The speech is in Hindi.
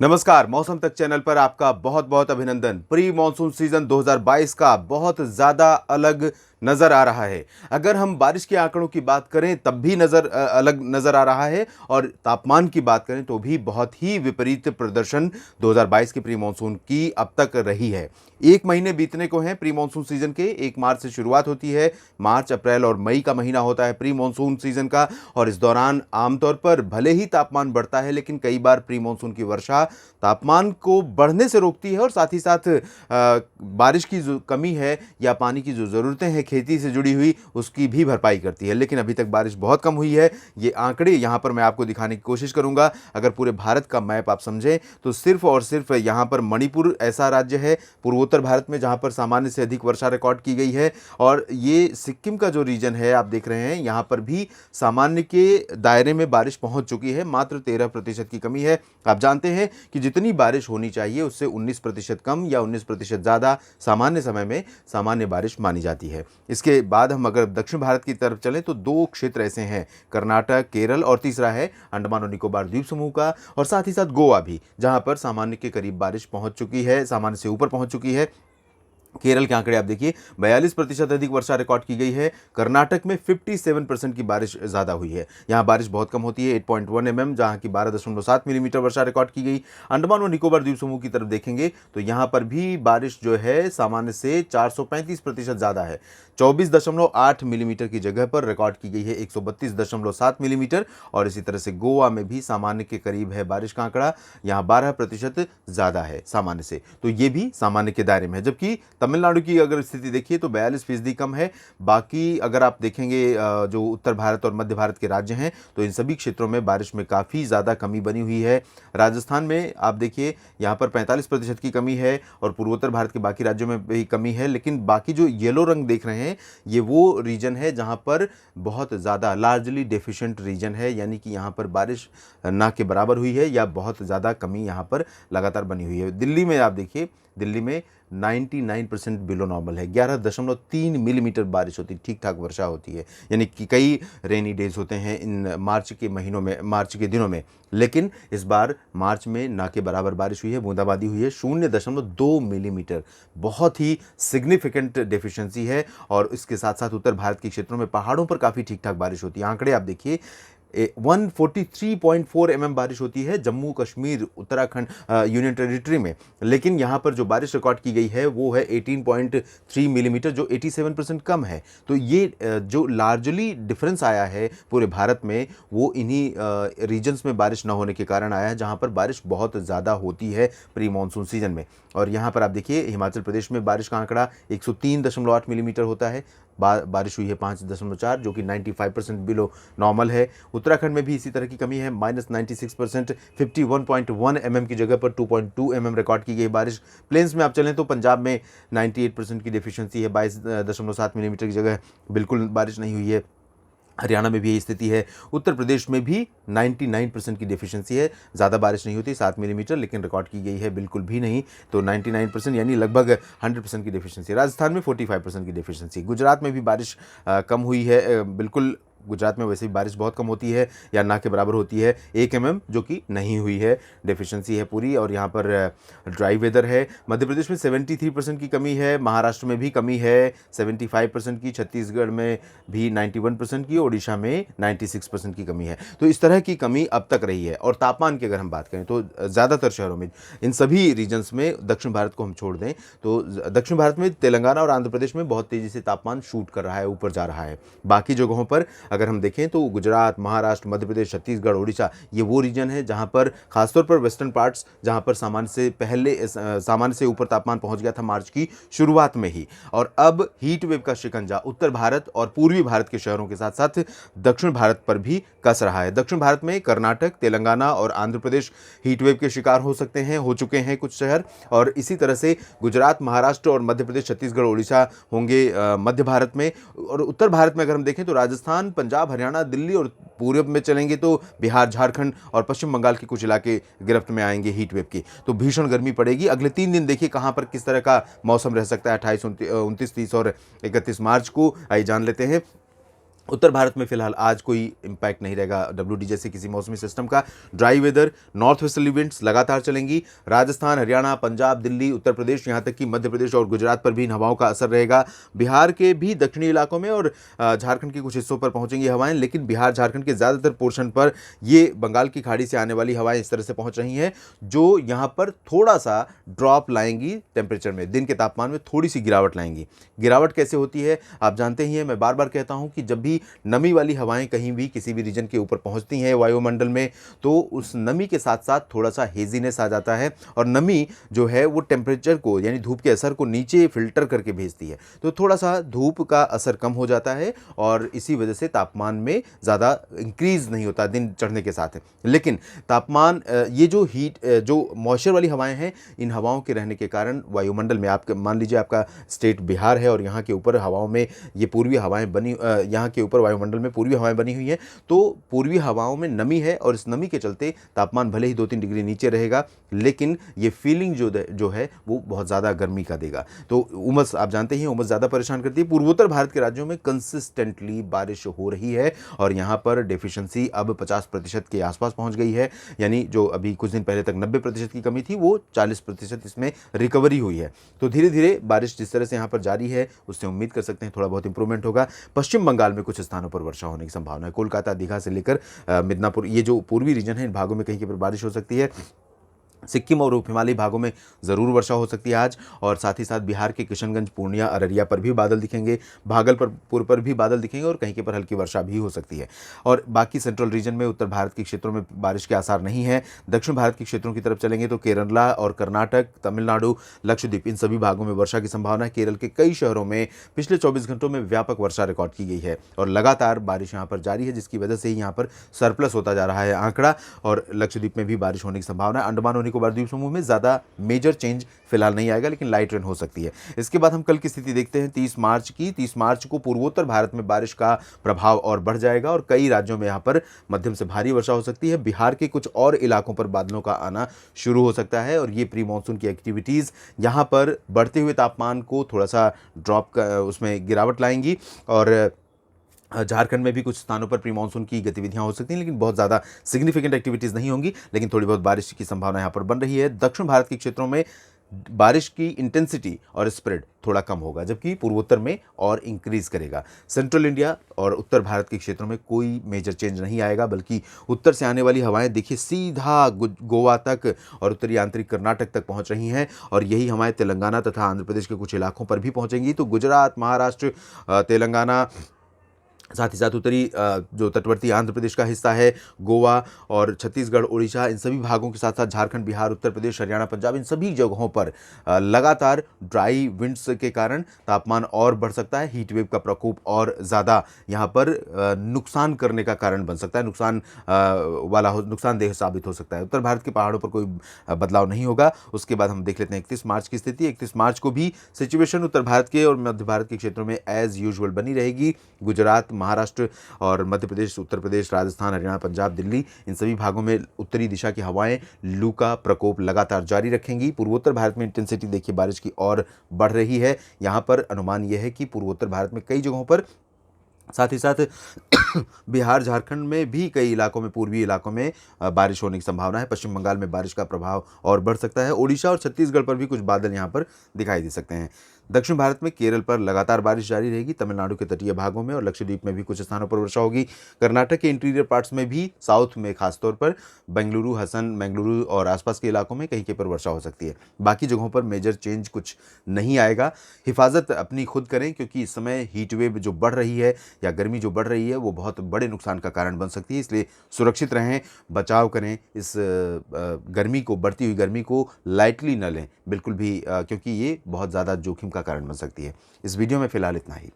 नमस्कार, मौसम तक चैनल पर आपका बहुत बहुत अभिनंदन। प्री मॉनसून सीजन 2022 का बहुत ज़्यादा अलग नज़र आ रहा है। अगर हम बारिश के आंकड़ों की बात करें तब भी अलग नज़र आ रहा है, और तापमान की बात करें तो भी बहुत ही विपरीत प्रदर्शन 2022 के प्री मॉनसून की अब तक रही है। एक महीने बीतने को हैं प्री मॉनसून सीजन के। 1 मार्च से शुरुआत होती है। मार्च, अप्रैल और मई का महीना होता है प्री मॉनसून सीजन का, और इस दौरान आमतौर पर भले ही तापमान बढ़ता है, लेकिन कई बार प्री मॉनसून की वर्षा तापमान को बढ़ने से रोकती है, और साथ ही साथ बारिश की जो कमी है या पानी की जो ज़रूरतें हैं खेती से जुड़ी हुई, उसकी भी भरपाई करती है। लेकिन अभी तक बारिश बहुत कम हुई है। ये आंकड़े यहाँ पर मैं आपको दिखाने की कोशिश करूँगा। अगर पूरे भारत का मैप आप समझें तो सिर्फ और सिर्फ यहाँ पर मणिपुर ऐसा राज्य है पूर्वोत्तर भारत में जहाँ पर सामान्य से अधिक वर्षा रिकॉर्ड की गई है, और ये सिक्किम का जो रीजन है आप देख रहे हैं, यहाँ पर भी सामान्य के दायरे में बारिश पहुँच चुकी है। मात्र 13% की कमी है। आप जानते हैं कि जितनी बारिश होनी चाहिए उससे 19% कम या 19% ज़्यादा सामान्य समय में सामान्य बारिश मानी जाती है। इसके बाद हम अगर दक्षिण भारत की तरफ चलें तो 2 क्षेत्र ऐसे हैं, कर्नाटक, केरल, और तीसरा है अंडमान और निकोबार द्वीप समूह का, और साथ ही साथ गोवा भी, जहां पर सामान्य के करीब बारिश पहुंच चुकी है, सामान्य से ऊपर पहुंच चुकी है। केरल के आंकड़े आप देखिए, 42% अधिक वर्षा रिकॉर्ड की गई है। कर्नाटक में 57% की बारिश ज़्यादा हुई है। यहाँ बारिश बहुत कम होती है, 8.1 mm, जहाँ की 12.7 मिलीमीटर वर्षा रिकॉर्ड की गई। अंडमान और निकोबार द्वीप समूह की तरफ देखेंगे तो यहाँ पर भी बारिश जो है सामान्य से 435% ज़्यादा है। 24.8 मिलीमीटर की जगह पर रिकॉर्ड की गई है 132.7 मिलीमीटर, और इसी तरह से गोवा में भी सामान्य के करीब है बारिश का आंकड़ा, यहाँ 12% ज़्यादा है सामान्य से, तो ये भी सामान्य के दायरे में है। जबकि तमिलनाडु की अगर स्थिति देखिए तो 42% कम है। बाकी अगर आप देखेंगे जो उत्तर भारत और मध्य भारत के राज्य हैं तो इन सभी क्षेत्रों में बारिश में काफ़ी ज़्यादा कमी बनी हुई है। राजस्थान में आप देखिए यहाँ पर 45% की कमी है, और पूर्वोत्तर भारत के बाकी राज्यों में भी कमी है। लेकिन बाकी जो येलो रंग देख रहे हैं ये वो रीजन है जहाँ पर बहुत ज़्यादा लार्जली डेफिशिएंट रीजन है, यानी कि यहाँ पर बारिश ना के बराबर हुई है या बहुत ज़्यादा कमी यहाँ पर लगातार बनी हुई है। दिल्ली में आप देखिए, दिल्ली में 99% बिलो नॉर्मल है। 11.3 मिलीमीटर बारिश होती, ठीक ठाक वर्षा होती है, यानी कि कई रेनी डेज होते हैं इन मार्च के महीनों में, मार्च के दिनों में। लेकिन इस बार मार्च में ना के बराबर बारिश हुई है, बूंदाबांदी हुई है 0.2 मिलीमीटर, बहुत ही सिग्निफिकेंट डेफिशिएंसी है। और इसके साथ साथ उत्तर भारत के क्षेत्रों में पहाड़ों पर काफ़ी ठीक ठाक बारिश होती है। आंकड़े आप देखिए, 143.4 mm बारिश होती है जम्मू कश्मीर उत्तराखंड यूनियन टेरिटरी में, लेकिन यहाँ पर जो बारिश रिकॉर्ड की गई है वो है 18.3 मिलीमीटर, जो 87% कम है। तो ये जो लार्जली डिफरेंस आया है पूरे भारत में, वो इन्हीं रीजन्स में बारिश ना होने के कारण आया है जहाँ पर बारिश बहुत ज़्यादा होती है प्री मॉनसून सीजन में। और यहाँ पर आप देखिए, हिमाचल प्रदेश में बारिश का आंकड़ा 103.8 मिलीमीटर होता है, बारिश हुई है 5.4, जो कि 95% बिलो नॉर्मल है। उत्तराखंड में भी इसी तरह की कमी है, -96%, 51.1 mm की जगह पर 2.2 mm रिकॉर्ड की गई बारिश। प्लेन्स में आप चलें तो पंजाब में 98% की डेफिशिएंसी है, 22.7 मिलीमीटर की जगह बिल्कुल बारिश नहीं हुई है। हरियाणा में भी यही स्थिति है। उत्तर प्रदेश में भी 99% की डेफिशिएंसी है, ज़्यादा बारिश नहीं होती, 7 मिलीमीटर, लेकिन रिकॉर्ड की गई है बिल्कुल भी नहीं, तो 99% यानी लगभग 100% की डेफिशिएंसी। राजस्थान में 45% की डेफिशिएंसी। गुजरात में भी बारिश कम हुई है, बिल्कुल गुजरात में वैसे भी बारिश बहुत कम होती है या ना के बराबर होती है, 1 mm, जो कि नहीं हुई है, डेफिशिएंसी है पूरी। और यहाँ पर ड्राई वेदर है। मध्य प्रदेश में 73% की कमी है, महाराष्ट्र में भी कमी है 75% की, छत्तीसगढ़ में भी 91% की, ओडिशा में 96% की कमी है। तो इस तरह की कमी अब तक रही है। और तापमान की अगर हम बात करें तो ज़्यादातर शहरों में, इन सभी रीजन्स में, दक्षिण भारत को हम छोड़ दें तो दक्षिण भारत में तेलंगाना और आंध्र प्रदेश में बहुत तेज़ी से तापमान शूट कर रहा है, ऊपर जा रहा है। बाकी जगहों पर अगर हम देखें तो गुजरात, महाराष्ट्र, मध्य प्रदेश, छत्तीसगढ़, उड़ीसा, ये वो रीजन है जहां पर खासतौर पर वेस्टर्न पार्ट्स, जहां पर सामान्य से ऊपर तापमान पहुंच गया था मार्च की शुरुआत में ही। और अब हीट वेव का शिकंजा उत्तर भारत और पूर्वी भारत के शहरों के साथ साथ दक्षिण भारत पर भी कस रहा है। दक्षिण भारत में कर्नाटक, तेलंगाना और आंध्र प्रदेश हीट वेव के शिकार हो सकते हैं, हो चुके हैं कुछ शहर, और इसी तरह से गुजरात, महाराष्ट्र और मध्य प्रदेश, छत्तीसगढ़, उड़ीसा होंगे मध्य भारत में। और उत्तर भारत में अगर हम देखें तो राजस्थान, पंजाब, हरियाणा, दिल्ली, और पूर्व में चलेंगे तो बिहार, झारखंड और पश्चिम बंगाल के कुछ इलाके गिरफ्त में आएंगे हीट वेव की। तो भीषण गर्मी पड़ेगी। अगले 3 दिन देखिए कहां पर किस तरह का मौसम रह सकता है। 28, 29, 30 और 31 मार्च को आइए जान लेते हैं। उत्तर भारत में फिलहाल आज कोई इम्पैक्ट नहीं रहेगा WD जैसे किसी मौसमी सिस्टम का। Dry weather, north westerly winds लगातार चलेंगी। राजस्थान, हरियाणा, पंजाब, दिल्ली, उत्तर प्रदेश, यहाँ तक कि मध्य प्रदेश और गुजरात पर भी इन हवाओं का असर रहेगा। बिहार के भी दक्षिणी इलाकों में और झारखंड के कुछ हिस्सों पर पहुंचेंगी हवाएं, लेकिन बिहार झारखंड के ज़्यादातर पोर्शन पर ये बंगाल की खाड़ी से आने वाली हवाएं इस तरह से पहुंच रही हैं जो यहाँ पर थोड़ा सा ड्रॉप लाएंगी टेम्परेचर में, दिन के तापमान में थोड़ी सी गिरावट लाएंगी। गिरावट कैसे होती है आप जानते ही हैं, मैं बार बार कहता हूँ कि जब भी नमी वाली हवाएं कहीं भी किसी भी रीजन के ऊपर पहुंचती हैं वायुमंडल में, तो उस नमी के साथ साथ थोड़ा सा हेजीनेस आ जाता है और नमी जो है वो टेम्परेचर को यानी धूप के असर को नीचे फिल्टर करके भेजती है, तो थोड़ा सा धूप का असर कम हो जाता है और इसी वजह से तापमान में ज़्यादा इंक्रीज नहीं होता दिन चढ़ने के साथ। लेकिन तापमान ये जो हीट जो मॉइस्चर वाली हवाएं हैं, इन हवाओं के रहने के कारण वायुमंडल में आप मान लीजिए आपका स्टेट बिहार है और यहाँ के ऊपर हवाओं में ये पूर्वी हवाएं बनी, यहाँ के ऊपर वायुमंडल में पूर्वी हवाएं बनी हुई हैं, तो पूर्वी हवाओं में नमी है और इस नमी के चलते तापमान भले ही 2-3 डिग्री नीचे रहेगा, लेकिन ये फीलिंग जो है वो बहुत ज़्यादा गर्मी का देगा। तो उमस आप जानते ही उमस ज़्यादा परेशान करती है। पूर्वोत्तर भारत के राज्यों में कंसिस्टेंटली बारिश हो रही है और यहाँ पर डेफिशिएंसी अब 50% के आसपास पहुँच गई है, यानी जो अभी कुछ दिन पहले तक 90% की कमी थी वो 40% इसमें रिकवरी हुई है। तो धीरे धीरे बारिश जिस तरह से यहाँ पर जारी है उससे उम्मीद कर सकते हैं थोड़ा बहुत इंप्रूवमेंट होगा। पश्चिम बंगाल में कुछ स्थानों पर वर्षा होने की संभावना है। कोलकाता, दीघा से लेकर मिदनापुर, ये जो पूर्वी रीजन है इन भागों में कहीं पर बारिश हो सकती है। सिक्किम और उप हिमालयी भागों में ज़रूर वर्षा हो सकती है आज, और साथ ही साथ बिहार के किशनगंज, पूर्णिया, अररिया पर भी बादल दिखेंगे, भागलपुर पर भी बादल दिखेंगे और कहीं पर हल्की वर्षा भी हो सकती है। और बाकी सेंट्रल रीजन में उत्तर भारत के क्षेत्रों में बारिश के आसार नहीं है। दक्षिण भारत के क्षेत्रों की तरफ चलेंगे तो केरला और कर्नाटक, तमिलनाडु, लक्षद्वीप, इन सभी भागों में वर्षा की संभावना है। केरल के कई शहरों में पिछले 24 घंटों में व्यापक वर्षा रिकॉर्ड की गई है और लगातार बारिश यहाँ पर जारी है, जिसकी वजह से ही यहाँ पर सरप्लस होता जा रहा है आंकड़ा। और लक्षद्वीप में भी बारिश होने की संभावना है। अंडमान और निकोबार द्वीप समूह में ज़्यादा मेजर चेंज फिलहाल नहीं आएगा, लेकिन लाइट रेन हो सकती है। इसके बाद हम कल की स्थिति देखते हैं 30 मार्च की। 30 मार्च को पूर्वोत्तर भारत में बारिश का प्रभाव और बढ़ जाएगा और कई राज्यों में यहाँ पर मध्यम से भारी वर्षा हो सकती है। बिहार के कुछ और इलाकों पर बादलों का आना शुरू हो सकता है और ये प्री मानसून की एक्टिविटीज़ यहाँ पर बढ़ते हुए तापमान को थोड़ा सा ड्रॉप उसमें गिरावट लाएंगी। और झारखंड में भी कुछ स्थानों पर प्री मानसून की गतिविधियां हो सकती हैं, लेकिन बहुत ज़्यादा सिग्निफिकेंट एक्टिविटीज़ नहीं होंगी, लेकिन थोड़ी बहुत बारिश की संभावना यहाँ पर बन रही है। दक्षिण भारत के क्षेत्रों में बारिश की इंटेंसिटी और स्प्रेड थोड़ा कम होगा, जबकि पूर्वोत्तर में और इंक्रीज करेगा। सेंट्रल इंडिया और उत्तर भारत के क्षेत्रों में कोई मेजर चेंज नहीं आएगा, बल्कि उत्तर से आने वाली हवाएं देखिए सीधा गोवा तक और उत्तरी आंतरिक कर्नाटक तक पहुंच रही हैं और यही हवाएं तेलंगाना तथा आंध्र प्रदेश के कुछ इलाकों पर भी पहुंचेंगी। तो गुजरात, महाराष्ट्र, तेलंगाना, साथ ही साथ उत्तरी जो तटवर्ती आंध्र प्रदेश का हिस्सा है, गोवा और छत्तीसगढ़, उड़ीसा, इन सभी भागों के साथ साथ झारखंड, बिहार, उत्तर प्रदेश, हरियाणा, पंजाब, इन सभी जगहों पर लगातार ड्राई विंड्स के कारण तापमान और बढ़ सकता है। हीट वेव का प्रकोप और ज़्यादा यहाँ पर नुकसान करने का कारण बन सकता है, नुकसानदेह साबित हो सकता है। उत्तर भारत के पहाड़ों पर कोई बदलाव नहीं होगा। उसके बाद हम देख लेते हैं 31 मार्च की स्थिति। 31 मार्च को भी सिचुएशन उत्तर भारत के और मध्य भारत के क्षेत्रों में एज यूजुअल बनी रहेगी। गुजरात, महाराष्ट्र और मध्य प्रदेश, उत्तर प्रदेश, राजस्थान, हरियाणा, पंजाब, दिल्ली, इन सभी भागों में उत्तरी दिशा की हवाएं लू का प्रकोप लगातार जारी रखेंगी। पूर्वोत्तर भारत में इंटेंसिटी देखिए बारिश की और बढ़ रही है। यहाँ पर अनुमान यह है कि पूर्वोत्तर भारत में कई जगहों पर, साथ ही साथ बिहार, झारखंड में भी कई इलाकों में, पूर्वी इलाकों में बारिश होने की संभावना है। पश्चिम बंगाल में बारिश का प्रभाव और बढ़ सकता है। ओडिशा और छत्तीसगढ़ पर भी कुछ बादल यहाँ पर दिखाई दे सकते हैं। दक्षिण भारत में केरल पर लगातार बारिश जारी रहेगी। तमिलनाडु के तटीय भागों में और लक्षद्वीप में भी कुछ स्थानों पर वर्षा होगी। कर्नाटक के इंटीरियर पार्ट्स में भी, साउथ में खासतौर पर बेंगलुरु, हसन, बेंगलुरु और आसपास के इलाकों में कहीं पर वर्षा हो सकती है। बाकी जगहों पर मेजर चेंज कुछ नहीं आएगा। हिफाजत अपनी खुद करें, क्योंकि इस समय हीट वेव जो बढ़ रही है या गर्मी जो बढ़ रही है वो बहुत बड़े नुकसान का कारण बन सकती है। इसलिए सुरक्षित रहें, बचाव करें। इस गर्मी को, बढ़ती हुई गर्मी को लाइटली न लें बिल्कुल भी, क्योंकि ये बहुत ज़्यादा जोखिम का कारण बन सकती है। इस वीडियो में फ़िलहाल इतना ही।